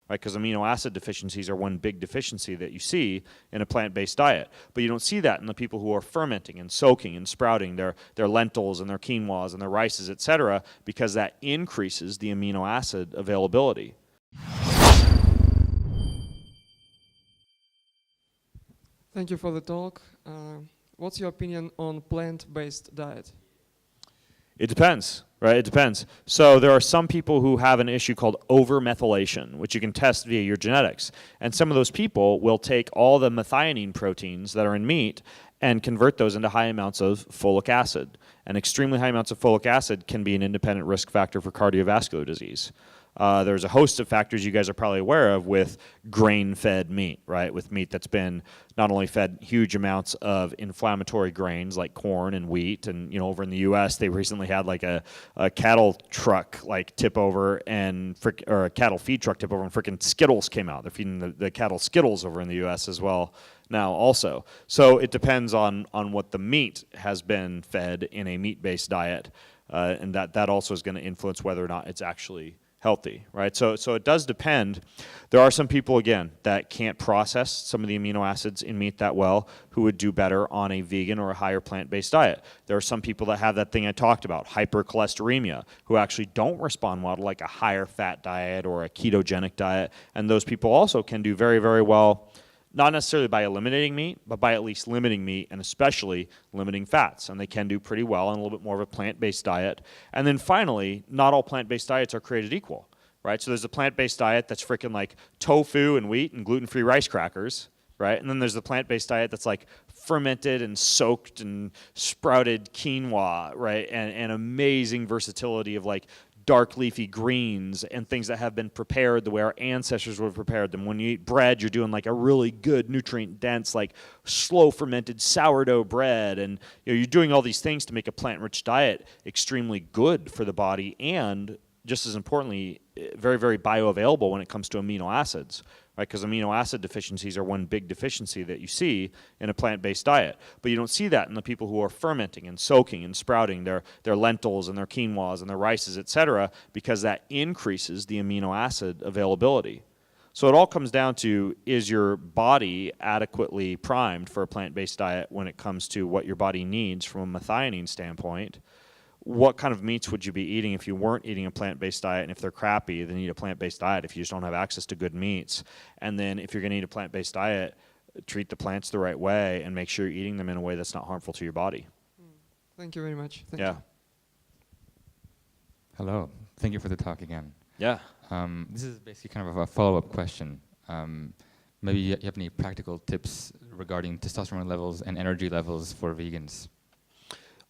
right? Because amino acid deficiencies are one big deficiency that you see in a plant-based diet. But you don't see that in the people who are fermenting and soaking and sprouting their lentils and their quinoas and their rices, et cetera, because that increases the amino acid availability. Thank you for the talk. What's your opinion on plant-based diet? It depends, right? It depends. So there are some people who have an issue called over-methylation, which you can test via your genetics. And some of those people will take all the methionine proteins that are in meat and convert those into high amounts of folic acid. And extremely high amounts of folic acid can be an independent risk factor for cardiovascular disease. There's a host of factors you guys are probably aware of with grain-fed meat, right? With meat that's been not only fed huge amounts of inflammatory grains like corn and wheat, and over in the U.S. they recently had like a cattle truck like tip over or a cattle feed truck tip over, and freaking Skittles came out. They're feeding the cattle Skittles over in the U.S. as well now also. So it depends on what the meat has been fed in a meat-based diet, and that also is going to influence whether or not it's actually healthy, right? So it does depend. There are some people, again, that can't process some of the amino acids in meat that well, who would do better on a vegan or a higher plant-based diet. There are some people that have that thing I talked about, hypercholesteremia, who actually don't respond well to like a higher fat diet or a ketogenic diet, and those people also can do very, very well, not necessarily by eliminating meat, but by at least limiting meat and especially limiting fats. And they can do pretty well on a little bit more of a plant-based diet. And then finally, not all plant-based diets are created equal, right? So there's a plant-based diet that's freaking like tofu and wheat and gluten-free rice crackers, right? And then there's the plant-based diet that's like fermented and soaked and sprouted quinoa, right? And amazing versatility of like dark leafy greens and things that have been prepared the way our ancestors would have prepared them. When you eat bread, you're doing like a really good nutrient dense, like slow fermented sourdough bread. And you're doing all these things to make a plant-rich diet extremely good for the body and, just as importantly, very, very bioavailable when it comes to amino acids, right? Because amino acid deficiencies are one big deficiency that you see in a plant-based diet. But you don't see that in the people who are fermenting and soaking and sprouting their lentils and their quinoas and their rices, et cetera, because that increases the amino acid availability. So it all comes down to, is your body adequately primed for a plant-based diet when it comes to what your body needs from a methionine standpoint? What kind of meats would you be eating if you weren't eating a plant-based diet? And if they're crappy, then eat a plant-based diet if you just don't have access to good meats. And then if you're going to eat a plant-based diet, treat the plants the right way and make sure you're eating them in a way that's not harmful to your body. Thank you very much. Thank Yeah. you. Hello. Thank you for the talk again. Yeah. This is basically kind of a follow-up question. Maybe you have any practical tips regarding testosterone levels and energy levels for vegans?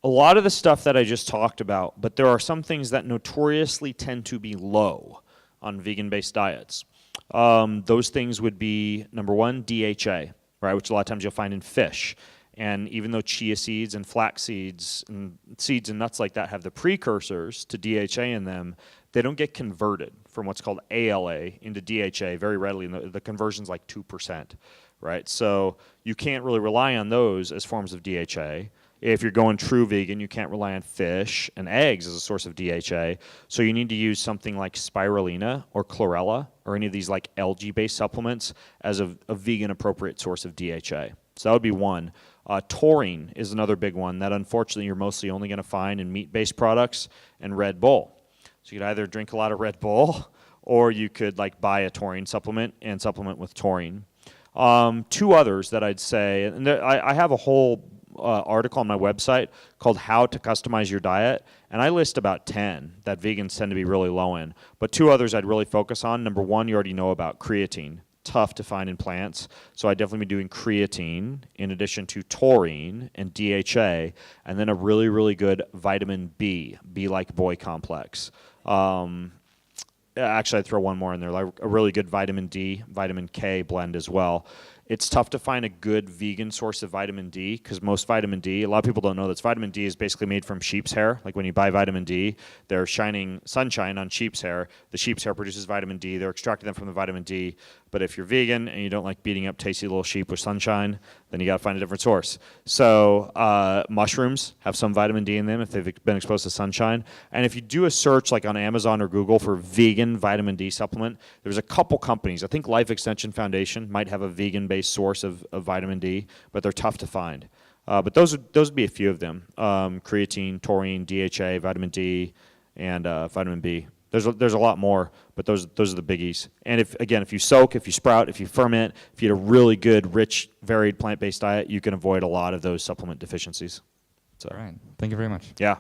A lot of the stuff that I just talked about, but there are some things that notoriously tend to be low on vegan-based diets. Those things would be, number one, DHA, right, which a lot of times you'll find in fish. And even though chia seeds and flax seeds and seeds and nuts like that have the precursors to DHA in them, they don't get converted from what's called ALA into DHA very readily. And the conversion's like 2%, right? So you can't really rely on those as forms of DHA. If you're going true vegan, you can't rely on fish and eggs as a source of DHA. So you need to use something like spirulina or chlorella or any of these like algae-based supplements as a vegan appropriate source of DHA. So that would be one. Taurine is another big one that unfortunately you're mostly only going to find in meat-based products and Red Bull. So you could either drink a lot of Red Bull or you could like buy a taurine supplement and supplement with taurine. Two others that I'd say, and I have a whole article on my website called How to Customize Your Diet, and I list about 10 that vegans tend to be really low in. But two others I'd really focus on. Number one, you already know about creatine. Tough to find in plants, so I'd definitely be doing creatine in addition to taurine and DHA, and then a really, really good vitamin B, like boy complex. Actually, I'd throw one more in there, like a really good vitamin D, vitamin K blend as well. It's tough to find a good vegan source of vitamin D because most vitamin D, a lot of people don't know that vitamin D is basically made from sheep's hair. Like when you buy vitamin D, they're shining sunshine on sheep's hair. The sheep's hair produces vitamin D. They're extracting them from the vitamin D. But if you're vegan and you don't like beating up tasty little sheep with sunshine, then you got to find a different source. So mushrooms have some vitamin D in them if they've been exposed to sunshine. And if you do a search like on Amazon or Google for vegan vitamin D supplement, there's a couple companies. I think Life Extension Foundation might have a vegan-based source of vitamin D, but they're tough to find. But those would be a few of them: creatine, taurine, DHA, vitamin D, and vitamin B. There's a lot more, but those are the biggies. And if you soak, if you sprout, if you ferment, if you eat a really good, rich, varied plant-based diet, you can avoid a lot of those supplement deficiencies. So, All right. Thank you very much. yeah.